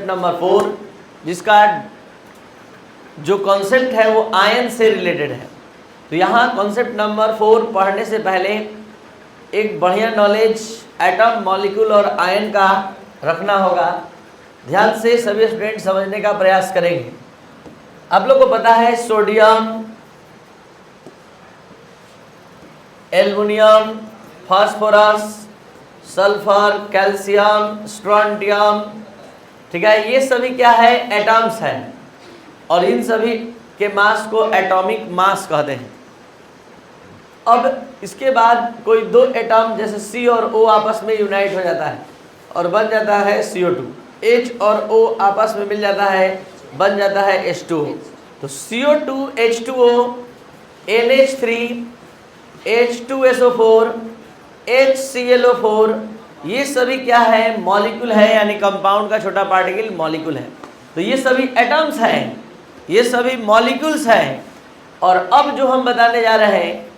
Concept number 4, जिसका जो concept है वो आयन से रिलेटेड है। तो यहाँ कॉन्सेप्ट नंबर 4 पढ़ने से पहले एक बढ़िया नॉलेज एटम, मॉलिक्यूल और आयन का रखना होगा। ध्यान से सभी स्टूडेंट समझने का प्रयास करेंगे। आप लोग को पता है sodium, aluminium, phosphorus, sulphur, calcium, strontium, ठीक है, ये सभी क्या है? एटम्स हैं। और इन सभी के मास को एटॉमिक मास कहते हैं। अब इसके बाद कोई दो एटम जैसे C और O आपस में यूनाइट हो जाता है और बन जाता है CO2। H और O आपस में मिल जाता है, बन जाता है H2O। तो CO2, H2O, NH3, H2SO4, HClO4, ये सभी क्या है? मॉलिक्यूल है, यानी कंपाउंड का छोटा पार्टिकल मॉलिक्यूल है। तो ये सभी एटम्स हैं, ये सभी मॉलिक्यूल्स हैं। और अब जो हम बताने जा रहे हैं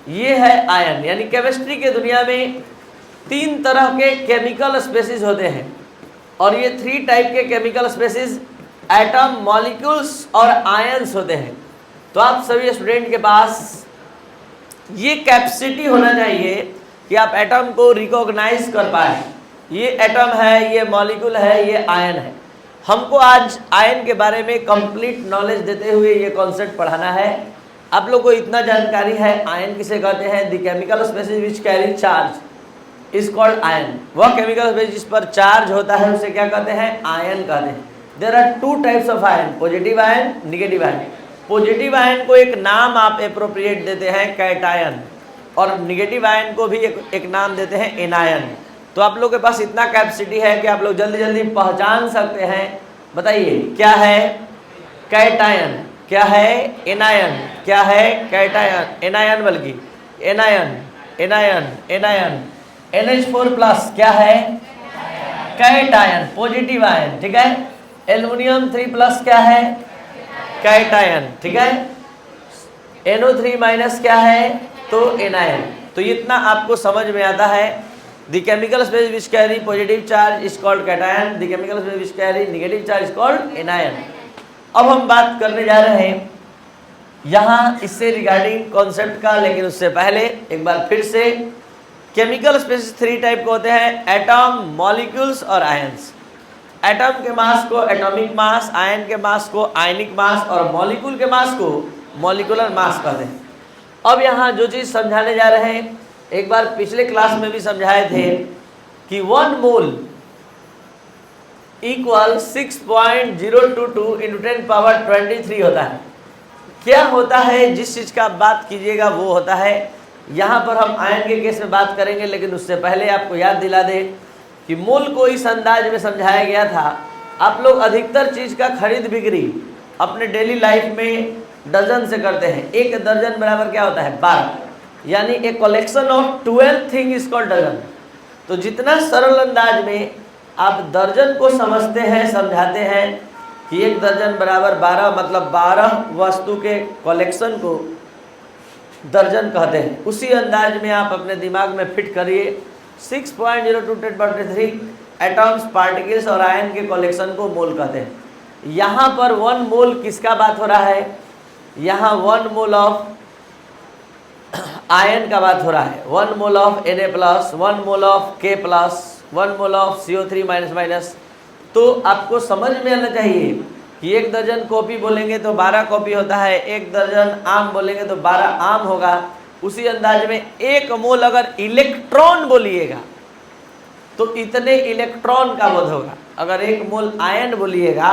ये है आयन। यानी केमिस्ट्री के दुनिया में 3 तरह के केमिकल स्पेसीज होते हैं और ये 3 टाइप के केमिकल स्पेसीज एटम, मॉलिक्यूल्स और आयंस होते हैं। तो आप सभी स्टूडेंट के पास ये कैपेसिटी होना चाहिए कि आप एटम को रिकॉग्नाइज कर पाए। ये एटम है, ये मॉलिक्यूल है, ये आयन है। हमको आज आयन के बारे में कंप्लीट नॉलेज देते हुए ये कॉन्सेप्ट पढ़ाना है। आप लोग को इतना जानकारी है आयन किसे कहते हैं? The chemical species which carry charge is called ion. वह केमिकल स्पेसीज जिस पर चार्ज होता है उसे क्या कहते हैं? आयन कहते हैं। There are 2 types of ion, positive ion, negative ion. Positive ion को एक नाम आप अप्रोप्रिएट देते हैं कैटायन, और निगेटिव आयन को भी एक नाम देते हैं एनायन। तो आप लोग के पास इतना कैपेसिटी है कि आप लोग जल्दी जल्दी पहचान सकते हैं। बताइए क्या है कैटायन, क्या है एनायन, क्या है कैटायन, एनायन, बल्कि एनायन, एनायन, एनायन। NH4+ क्या है? कैटायन, पॉजिटिव आयन, ठीक है। एल्युमिनियम 3+ क्या है? कैटायन, ठीक है। NO3- क्या है? तो एनायन। तो इतना आपको समझ में आता है। The chemical space which carry positive charge is called cation, the chemical space which carry negative charge is called anion. अब हम बात करने जा रहे हैं यहाँ इससे रिगार्डिंग कॉन्सेप्ट का, लेकिन उससे पहले एक बार फिर से केमिकल स्पेसीज 3 टाइप के होते हैं, एटम, मॉलिक्यूल्स और आयंस। एटम के मास को एटॉमिक मास, आयन के मास को आयनिक मास और मॉलिक्यूल के मास को मॉलिक्यूलर मास कहते हैं। अब यहाँ जो चीज़ समझाने जा रहे हैं, एक बार पिछले क्लास में भी समझाए थे कि 1 मोल इक्वल 6.022 × 10⁻23 होता है। क्या होता है? जिस चीज़ का बात कीजिएगा वो होता है। यहाँ पर हम आयन के केस में बात करेंगे, लेकिन उससे पहले आपको याद दिला दे कि मोल को इस अंदाज में समझाया गया था। आप लोग अधिकतर चीज़ का खरीद बिक्री अपने डेली लाइफ में डजन से करते हैं। 1 दर्जन बराबर क्या होता है? 12, यानी एक collection of 12 thing is called dozen. तो जितना सरल अंदाज में आप दर्जन को समझते हैं, समझाते हैं कि 1 दर्जन बराबर 12, मतलब 12 वस्तु के कलेक्शन को दर्जन कहते हैं। उसी अंदाज में आप अपने दिमाग में फिट करिए 6.022 × 10⁻³ एटम्स, पार्टिकल्स और आयन के कलेक्शन को मोल कहते हैं। यहाँ पर 1 मोल किसका बात हो रहा है? यहाँ 1 मोल ऑफ आयन का बात हो रहा है। 1 mole of Na+, 1 mole of K+, 1 mole of CO3-। तो आपको समझ में आना चाहिए कि 1 दर्जन कॉपी बोलेंगे तो 12 कॉपी होता है, 1 दर्जन आम बोलेंगे तो 12 आम होगा। उसी अंदाज में 1 मोल अगर इलेक्ट्रॉन बोलिएगा तो इतने इलेक्ट्रॉन का बोध होगा। अगर 1 मोल आयन बोलिएगा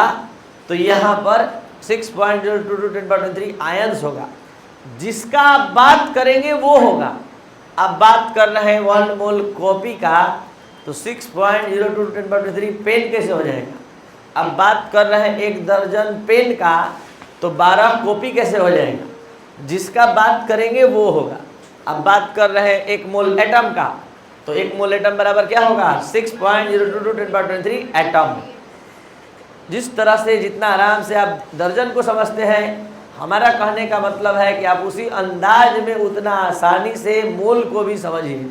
तो यहाँ पर 6.022 × 10⁻³ आयन्स होगा। जिसका आप बात करेंगे वो होगा। आप बात कर रहे हैं 1 मोल कॉपी का, तो 6.022 × 10⁻³ पेन कैसे हो जाएगा? अब बात कर रहे हैं 1 दर्जन पेन का, तो 12 कॉपी कैसे हो जाएगा? जिसका बात करेंगे वो होगा। अब बात कर रहे हैं 1 मोल एटम का, तो 1 मोल एटम बराबर क्या होगा? 6.022 × 10⁻³ एटम। जिस तरह से जितना आराम से आप दर्जन को समझते हैं, हमारा कहने का मतलब है कि आप उसी अंदाज में उतना आसानी से मोल को भी समझिए।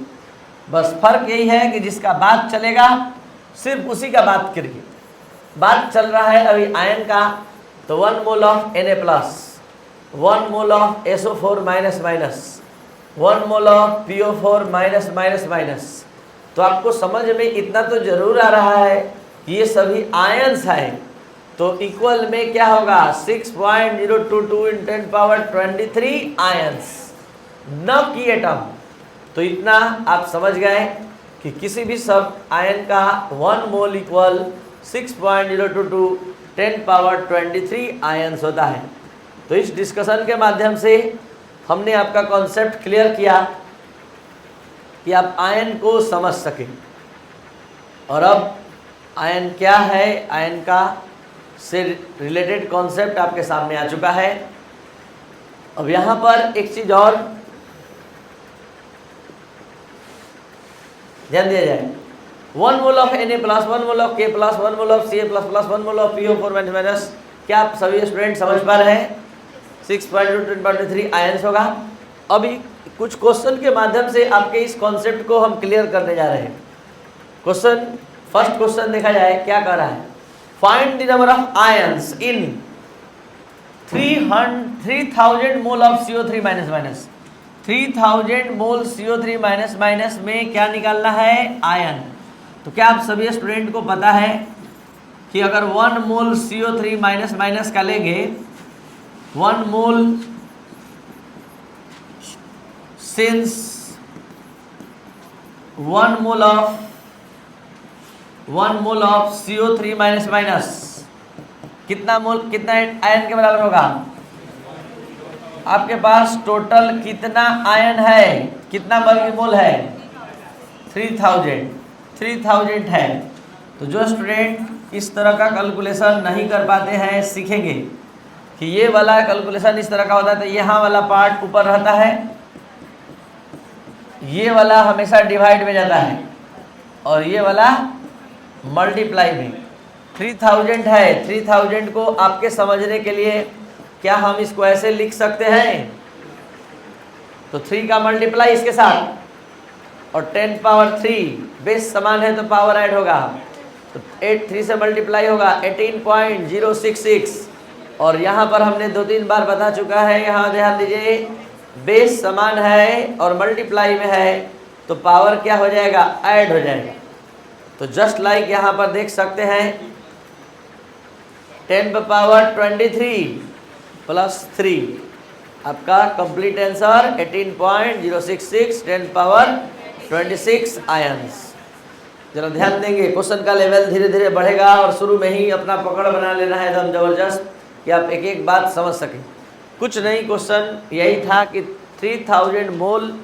बस फर्क यही है कि जिसका बात चलेगा सिर्फ उसी का बात करिए। बात चल रहा है अभी आयन का, तो 1 mole of Na+, 1 mole of SO4 minus, 1 mole of PO4 minus. तो आपको समझ में इतना तो जरूर आ रहा है कि ये सभी आयन्स हैं, तो इक्वल में क्या होगा 6.022 × 10⁻23 आयन्स, न कि एटम। तो इतना आप समझ गए कि किसी भी सब आयन का 1 मोल इक्वल 6.022 × 10⁻23 आयन्स होता है। तो इस डिस्कशन के माध्यम से हमने आपका कॉन्सेप्ट क्लियर किया कि आप आयन को समझ सकें। और अब आयन क्या है, आयन का से रिलेटेड कॉन्सेप्ट आपके सामने आ चुका है। अब यहाँ पर एक चीज़ और ध्यान दिया जाए, 1 mole of Na+, 1 mole of K+, 1 mole of Ca++, 1 mole of PO4 minus. क्या आप सभी स्टूडेंट समझ पा रहे हैं? 6.023 आयन्स होगा। अभी कुछ क्वेश्चन के माध्यम से आपके इस कॉन्सेप्ट को हम क्लियर करने जा रहे हैं। क्वेश्चन, फर्स्ट क्वेश्चन देखा जाए क्या कर रहा है, find the number of ions in 3000 mole of CO3 minus. 3000 mole CO3 minus में क्या निकालना है, आयन। तो क्या आप सभी स्टूडेंट को पता है कि अगर 1 मोल CO3 माइनस का लेंगे, 1 mole since 1 mole of CO3 minus कितना आयन के बराबर होगा? आपके पास टोटल कितना आयन है, कितना वर्गमूल है? 3000 है। तो जो स्टूडेंट इस तरह का कैलकुलेशन नहीं कर पाते हैं, सीखेंगे कि ये वाला कैलकुलेशन इस तरह का होता है। तो यहाँ वाला पार्ट ऊपर रहता है, ये वाला हमेशा डिवाइड में जाता है और ये वाला मल्टीप्लाई में। 3000 है, 3000 को आपके समझने के लिए क्या हम इसको ऐसे लिख सकते हैं? तो 3 का मल्टीप्लाई इसके साथ और 10⁻3 बेस समान है तो पावर ऐड होगा, तो 3 से मल्टीप्लाई होगा 18.066। और यहाँ पर हमने 2-3 बार बता चुका है, यहाँ ध्यान दीजिए, बेस समान है और मल्टीप्लाई में है तो पावर क्या हो जाएगा, ऐड हो जाएगा। तो जस्ट लाइक यहाँ पर देख सकते हैं 10⁻23 + 3, आपका कंप्लीट आंसर 18.066 10⁻26 आयन्स। जरा ध्यान देंगे, क्वेश्चन का लेवल धीरे धीरे बढ़ेगा और शुरू में ही अपना पकड़ बना लेना है एकदम जबरदस्त कि आप एक एक बात समझ सकें। कुछ नहीं, क्वेश्चन यही था कि 3000 मोल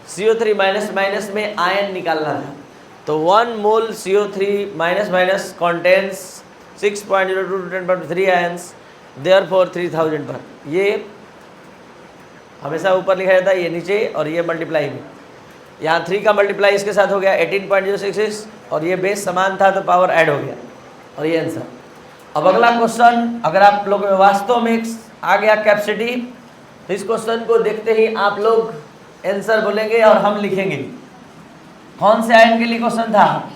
CO3 माइनस में आयन निकालना था। तो 1 मोल CO3 minus contains 6.02 × 10⁻³ ions, therefore 3000 पर ये हमेशा ऊपर लिखा जाता है, ये नीचे और ये मल्टीप्लाई में। यहाँ 3 का मल्टीप्लाई इसके साथ हो गया 18.066 और ये बेस समान था तो पावर ऐड हो गया और ये आंसर। अब अगला क्वेश्चन, अगर आप लोग में वास्तव में आ गया कैपेसिटी, तो इस क्वेश्चन को देखते ही आप लोग आंसर बोलेंगे और हम लिखेंगे। कौन से आयन के लिए क्वेश्चन था?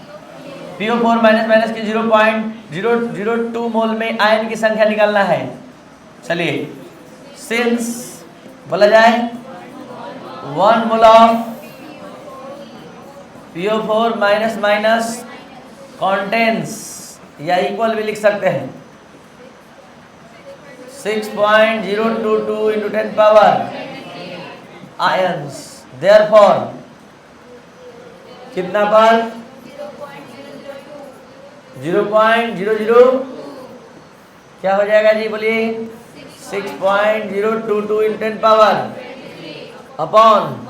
PO4 माइनस की 0.002 मोल में आयन की संख्या निकालना है। चलिए, सिंस बोला जाए 1 mole of PO4 minus contains, या इक्वल भी लिख सकते हैं 6.022 × 10 पावर आयन्स, देयरफॉर कितना पर 0.00 क्या हो जाएगा जी, बोलिए 6.022 × 10 पावर अपॉन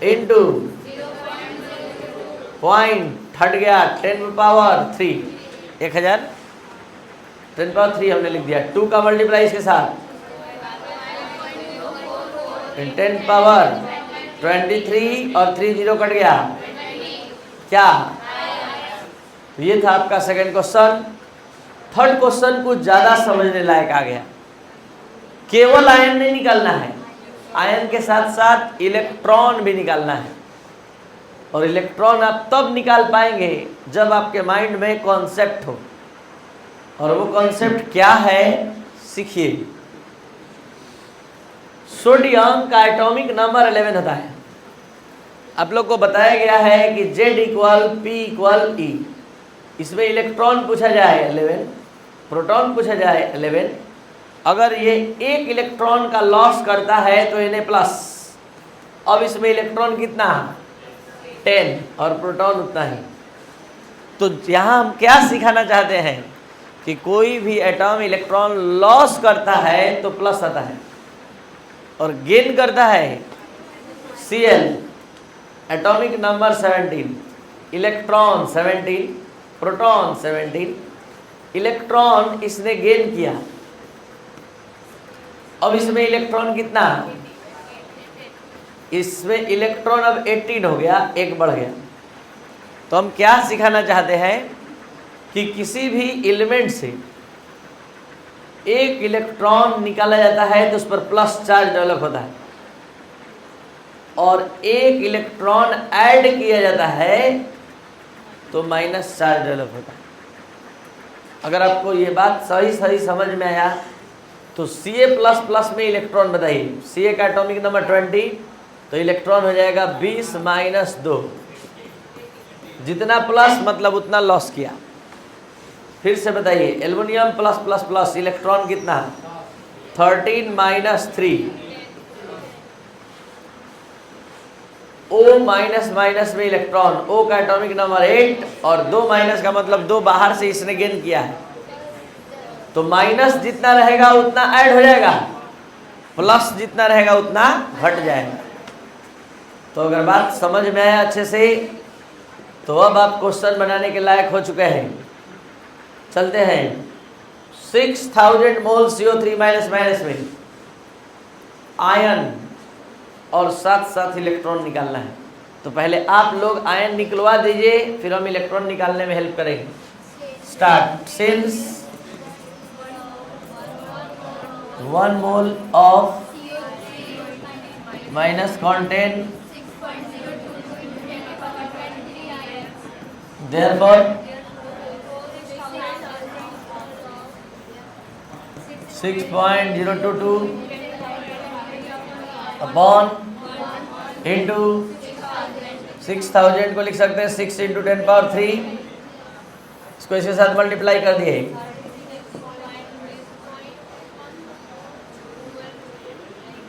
इंटू पॉइंट हट गया 10⁻3 1000 10⁻3 हमने लिख दिया। 2 का मल्टीप्लाई इसके साथ 10⁻23 और 3 0 कट गया, क्या? तो ये था आपका सेकंड क्वेश्चन। थर्ड क्वेश्चन कुछ ज़्यादा समझने लायक आ गया। केवल आयन नहीं निकालना है, आयन के साथ साथ इलेक्ट्रॉन भी निकालना है। और इलेक्ट्रॉन आप तब निकाल पाएंगे जब आपके माइंड में कॉन्सेप्ट हो। और वो कॉन्सेप्ट क्या है सीखिए। सोडियम का एटॉमिक नंबर 11 होता है। आप लोग को बताया गया है कि Z equal P equal E। इसमें इलेक्ट्रॉन पूछा जाए 11, प्रोटॉन पूछा जाए 11। अगर ये एक इलेक्ट्रॉन का लॉस करता है तो Na+। अब इसमें इलेक्ट्रॉन कितना 10 और प्रोटॉन उतना ही। तो यहाँ हम क्या सिखाना चाहते हैं कि कोई भी एटॉम इलेक्ट्रॉन लॉस करता है तो प्लस आता है और गेन करता है Cl, atomic number 17, electron 17, proton 17। Electron इसने गेन किया। अब इसमें इलेक्ट्रॉन कितना, इसमें इलेक्ट्रॉन अब 18 हो गया, एक बढ़ गया। तो हम क्या सिखाना चाहते हैं कि किसी भी एलिमेंट से एक इलेक्ट्रॉन निकाला जाता है तो उस पर प्लस चार्ज डेवलप होता है, और एक इलेक्ट्रॉन ऐड किया जाता है तो माइनस चार्ज डेवलप होता है। अगर आपको ये बात सही समझ में आया तो Ca++ में इलेक्ट्रॉन बताइए। Ca का एटॉमिक नंबर 20, तो इलेक्ट्रॉन हो जाएगा 20 - 2। जितना प्लस मतलब उतना लॉस किया। फिर से बताइए, एल्युमिनियम +++ इलेक्ट्रॉन कितना 13 - 3। O माइनस में इलेक्ट्रॉन, O का एटॉमिक नंबर 8 और 2 माइनस का मतलब 2 बाहर से इसने गेन किया है, तो माइनस जितना रहेगा उतना ऐड हो जाएगा, प्लस जितना रहेगा उतना घट जाएगा। तो अगर बात समझ में आया अच्छे से तो अब आप क्वेश्चन बनाने के लायक हो चुके हैं। चलते हैं 6000 मोल CO3 माइनस में आयन और साथ इलेक्ट्रॉन निकालना है। तो पहले आप लोग आयन निकलवा दीजिए, फिर हम इलेक्ट्रॉन निकालने में हेल्प करेंगे। Start. Since 1 mole of minus contain therefore 6.022 upon into 6000 को लिख सकते हैं 6 × 10⁻3। इसको इसके साथ मल्टीप्लाई कर दिए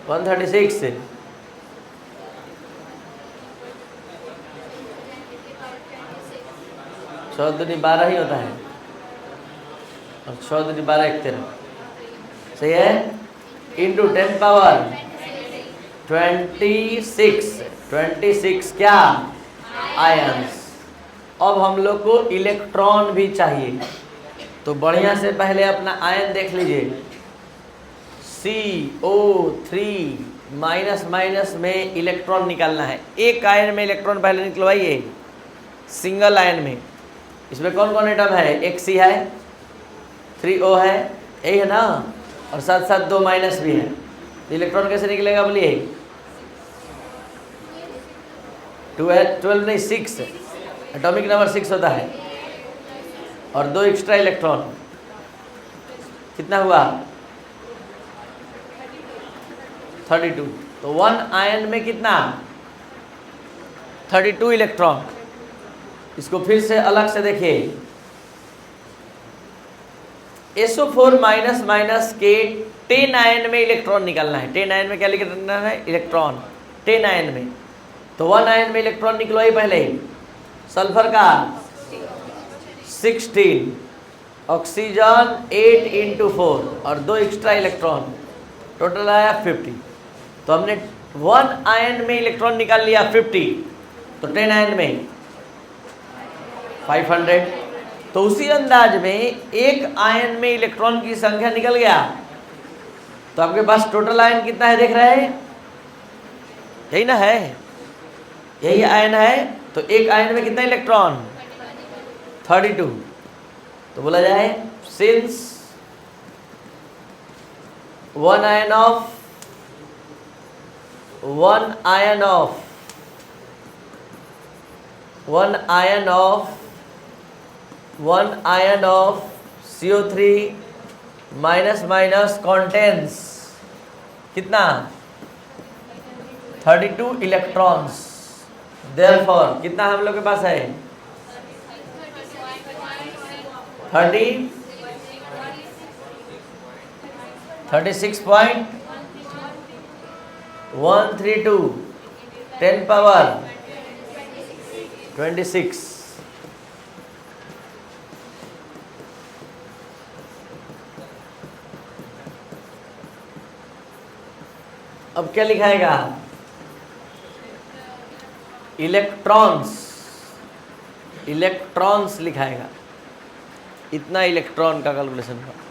136 से। चौदह 12 ही होता है और 14 12 1 13 सही है। इंटू 10⁻26 क्या आयंस। अब हम लोग को इलेक्ट्रॉन भी चाहिए, तो बढ़िया से पहले अपना आयन देख लीजिए। CO3 माइनस में इलेक्ट्रॉन निकालना है। एक आयन में इलेक्ट्रॉन पहले निकलवाइए, सिंगल आयन में। इसमें कौन कौन एटम है, एक C है, 3 O है, यही है ना, और साथ 2 माइनस भी है। तो इलेक्ट्रॉन कैसे निकलेगा बोलिए, 12 नहीं 6, एटॉमिक नंबर 6 होता है, और 2 एक्स्ट्रा इलेक्ट्रॉन, कितना हुआ 32। तो 1 आयन में कितना 32 इलेक्ट्रॉन। इसको फिर से अलग से देखिए, SO4 माइनस के 10 आयन में इलेक्ट्रॉन निकालना है। 10 आयन में क्या निकालना है, इलेक्ट्रॉन 10 आयन में। तो 1 आयन में इलेक्ट्रॉन निकलवाई पहले, सल्फर का 16, ऑक्सीजन 8 × 4 और 2 एक्स्ट्रा इलेक्ट्रॉन, टोटल आया 50। तो हमने 1 आयन में इलेक्ट्रॉन निकाल लिया 50, तो 10 आयन में 500। तो उसी अंदाज में एक आयन में इलेक्ट्रॉन की संख्या निकल गया। तो आपके पास टोटल आयन कितना है देख रहे हैं, यही ना है, यही आयन है। तो एक आयन में कितना इलेक्ट्रॉन 32। तो बोला जाए since 1 ion of 1 ion of CO3 minus minus contains कितना 32 इलेक्ट्रॉन्स। देयरफॉर कितना हम लोग के पास है 36.132 10 पावर 26। अब क्या लिखाएगा इलेक्ट्रॉन्स लिखाएगा, इतना इलेक्ट्रॉन का कैलकुलेशन हुआ।